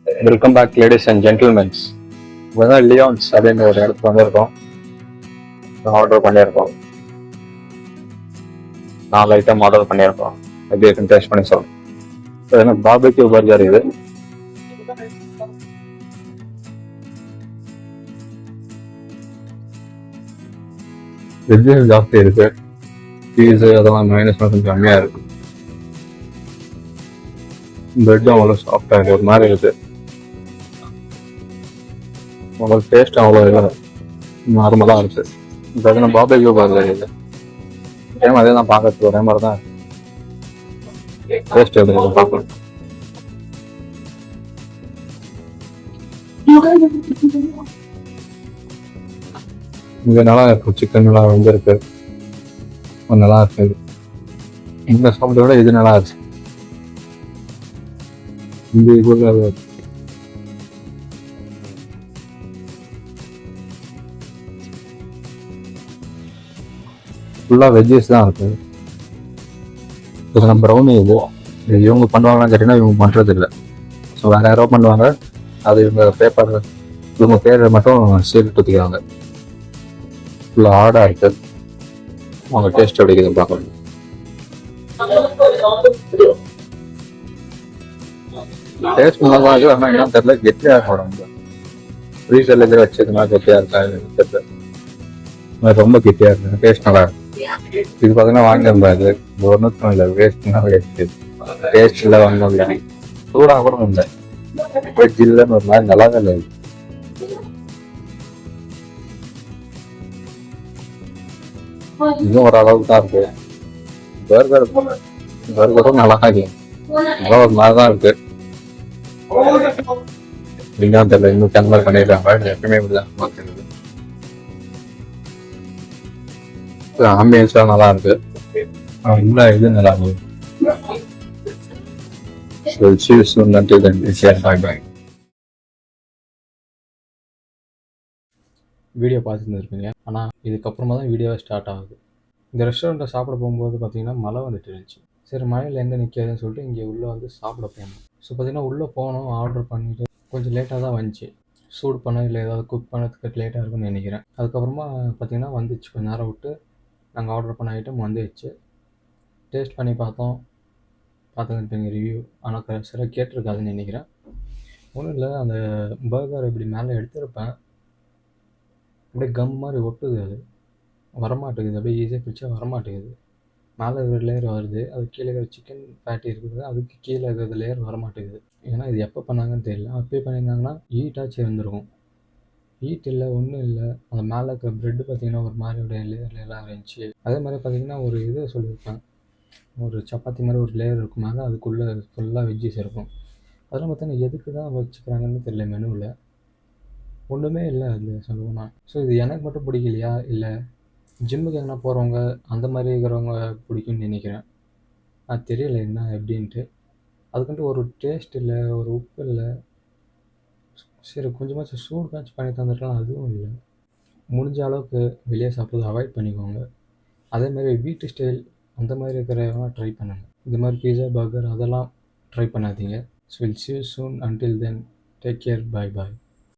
Welcome back ladies and gentlemens. இப்போ தான் lions அப்படின்னு ஒரு இடத்துக்கு வந்திருக்கோம். ஆர்டர் பண்ணியிருக்கோம். 4 ஐட்டம் ஆர்டர் பண்ணியிருக்கோம். எப்படி இருக்குன்னு டேஸ்ட் பண்ணி சொல்லுவோம். ஏன்னா பார்பெக்யூ பர்கர் இது. வெஜ்ஜு ஜாஸ்தி இருக்கு. சீஸு அதெல்லாம் மைனஸ் கொஞ்சம் கம்மியாக இருக்கு. பிரெட்டும் அவ்வளோ சாஃப்டாக இருக்கு, ஒரு மாதிரி இருக்கு. உங்களுக்கு டேஸ்ட் அவ்வளோ இல்லை, நார்மலாக இருக்கு. இப்போ பார்பெக்யூ பர்கர் இது சேம் அதே தான், பார்க்கறதுக்கு ஒரே மாதிரி தான் டேஸ்ட் எப்படி இருக்கு பார்க்கலாம். இங்க நல்லா இருக்கு, சிக்கன் நல்லா வந்துருக்கு, நல்லா இருக்கு. இந்த சாப்பிட்ட விட இது நல்லா இருக்கு. இந்த இது ஃபுல்லாக வெஜ்ஜஸ் தான் இருக்கு. நம்ம ப்ரௌனி இது இவங்க பண்ணுவாங்கன்னு கேட்டீங்கன்னா இவங்க பண்ணுறது இல்லை. ஸோ வேற யாரோ பண்ணுவாங்க, அது இவங்க பேப்பர் இவங்க பேரை மட்டும் சீல் ஊற்றிக்கிறாங்க. ஃபுல்லாக ஹார்டாக இருக்கு. அவங்க டேஸ்ட் எப்படி இருக்குதுன்னு பார்க்கணும். டேஸ்ட் நல்லா தான் இருக்கு, ஆனால் என்ன தெரியல, கெட்டியாக இருக்க ஃப்ரீசர்ல இருந்து வச்சதுனா கெட்டியாக இருக்கா தெரியல, ரொம்ப கெட்டியாக இருக்கு. டேஸ்ட் நல்லா இருக்கு. இது பார்த்தீங்கன்னா வாங்கியிருந்தாரு, ஒன்றுக்கும் இல்லை, வேஸ்ட்னா வேஸ்ட். டேஸ்ட் இல்லை, வாங்கணும் இல்லை, சூடாக கூட இல்லை, வெஜ் இல்லைன்னு ஒரு மாதிரி நல்லாவே இல்லை. இன்னும் ஓரளவுக்கு தான் இருக்கு. பர்கரும் நல்லா இருக்கு, நல்லா ஒரு மாதிரி தான் இருக்கு. அப்படின்னா தெரியல, இன்னும் கேன்சல் பண்ணிடுறாங்க. எப்பவுமே இப்படிதான் பார்க்கறது. ஆம்பியன்ஸ்லாம் நல்லா இருக்கு. இந்த இது நல்லா இருக்கு. வீடியோ பார்த்துருந்துருப்பீங்க, ஆனால் இதுக்கப்புறமா தான் வீடியோவே ஸ்டார்ட் ஆகுது. இந்த ரெஸ்டாரண்ட்டில் சாப்பிட போகும்போது பார்த்தீங்கன்னா மழை வந்துட்டு இருந்துச்சு. சரி மழையில் எங்கே நிற்காதுன்னு சொல்லிட்டு இங்கே உள்ளே வந்து சாப்பிட போனோம். ஸோ பார்த்தீங்கன்னா உள்ளே போனோம், ஆர்டர் பண்ணிவிட்டு கொஞ்சம் லேட்டாக தான் வந்துச்சு. சூடு பண்ண இல்லை ஏதாவது குக் பண்ணதுக்கு லேட்டாக இருக்குன்னு நினைக்கிறேன். அதுக்கப்புறமா பார்த்தீங்கன்னா வந்துச்சு, கொஞ்சம் நேரம் விட்டு நாங்கள் ஆர்டர் பண்ண ஐட்டம் வந்துடுச்சு. டேஸ்ட் பண்ணி பார்த்துருப்பீங்க ரிவ்யூ, ஆனால் சில கேட்டிருக்காதுன்னு நினைக்கிறேன். ஒன்றும் இல்லை, அந்த பர்கர் இப்படி மேலே எடுத்திருப்பேன், அப்படியே கம் மாதிரி ஒட்டுது, அது வரமாட்டேங்குது. அப்படியே ஈஸியாக பிடிச்சா வரமாட்டேங்குது. மேலே இருக்கிற லேயர் வருது, அது கீழே இருக்கிற சிக்கன் பேட்டி இருக்குது, அதுக்கு கீழே இருக்கிற லேயர் வரமாட்டேங்குது. ஏன்னா இது எப்போ பண்ணாங்கன்னு தெரியல. அப்பயே பண்ணியிருந்தாங்கன்னா ஹீட்டாச்சும் இருந்திருக்கும். ஹீட் இல்லை, ஒன்றும் இல்லை. அந்த மேலே இருக்கிற ப்ரெட்டு பார்த்தீங்கன்னா ஒரு மாதிரியோடைய லேயர்லாம் இருந்துச்சு. அதே மாதிரி பார்த்தீங்கன்னா ஒரு இது சொல்லியிருப்பேன், ஒரு சப்பாத்தி மாதிரி ஒரு லேயர் இருக்கும் மேலே, அதுக்குள்ளே ஃபுல்லாக வெஜ்ஜஸ் இருக்கும். அதெல்லாம் பார்த்தீங்கன்னா எதுக்கு தான் வச்சுக்கிறாங்கன்னு தெரியல. மெனுவில் ஒன்றுமே இல்லை அதில் சொல்லணும்னா. ஸோ இது எனக்கு மட்டும் பிடிக்கலையா, இல்லை ஜிம்முக்கு எங்கன்னா போகிறவங்க அந்த மாதிரி இருக்கிறவங்க பிடிக்கும்னு நினைக்கிறேன். அது தெரியலை என்ன எப்படின்ட்டு. அதுக்குன்ட்டு ஒரு டேஸ்ட் இல்லை, ஒரு உப்பு இல்லை. சரி கொஞ்சமாச்சும் சூடு காய்ச்சி பண்ணி தந்துருக்கலாம், அதுவும் இல்லை. முடிஞ்ச அளவுக்கு வெளியே சாப்பிட்றது அவாய்ட் பண்ணிக்கோங்க. அதேமாதிரி வீட்டு ஸ்டைல் அந்த மாதிரி இருக்கிறவங்க ட்ரை பண்ணுங்கள். இது மாதிரி பீஸா பர்கர் அதெல்லாம் ட்ரை பண்ணாதீங்க. So will see you soon. Until then, take care. Bye bye.